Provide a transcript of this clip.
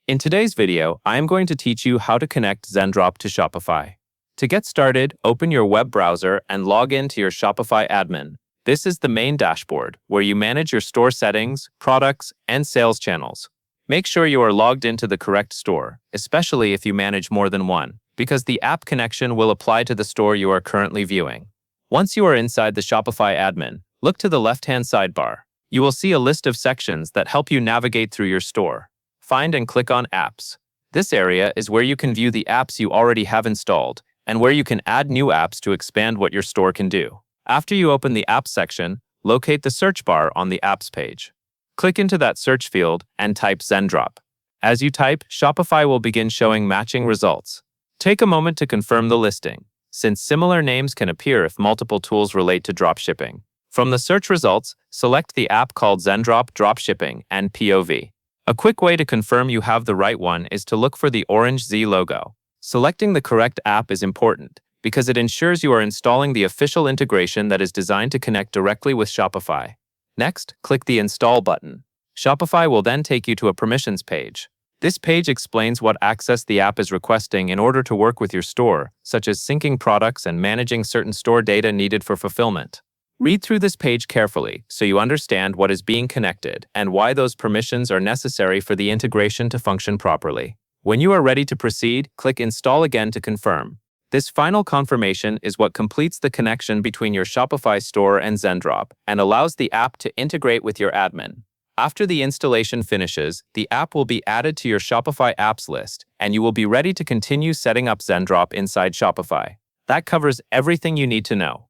In today's video, I am going to teach you how to connect Zendrop to Shopify. To get started, open your web browser and log in to your Shopify admin. This is the main dashboard, where you manage your store settings, products, and sales channels. Make sure you are logged into the correct store, especially if you manage more than one, because the app connection will apply to the store you are currently viewing. Once you are inside the Shopify admin, look to the left-hand sidebar. You will see a list of sections that help you navigate through your store. Find and click on Apps. This area is where you can view the apps you already have installed and where you can add new apps to expand what your store can do. After you open the Apps section, locate the search bar on the Apps page. Click into that search field and type Zendrop. As you type, Shopify will begin showing matching results. Take a moment to confirm the listing, since similar names can appear if multiple tools relate to dropshipping. From the search results, select the app called Zendrop Dropshipping and POV. A quick way to confirm you have the right one is to look for the orange Z logo. Selecting the correct app is important because it ensures you are installing the official integration that is designed to connect directly with Shopify. Next, click the Install button. Shopify will then take you to a permissions page. This page explains what access the app is requesting in order to work with your store, such as syncing products and managing certain store data needed for fulfillment. Read through this page carefully so you understand what is being connected and why those permissions are necessary for the integration to function properly. When you are ready to proceed, click Install again to confirm. This final confirmation is what completes the connection between your Shopify store and Zendrop and allows the app to integrate with your admin. After the installation finishes, the app will be added to your Shopify apps list, and you will be ready to continue setting up Zendrop inside Shopify. That covers everything you need to know.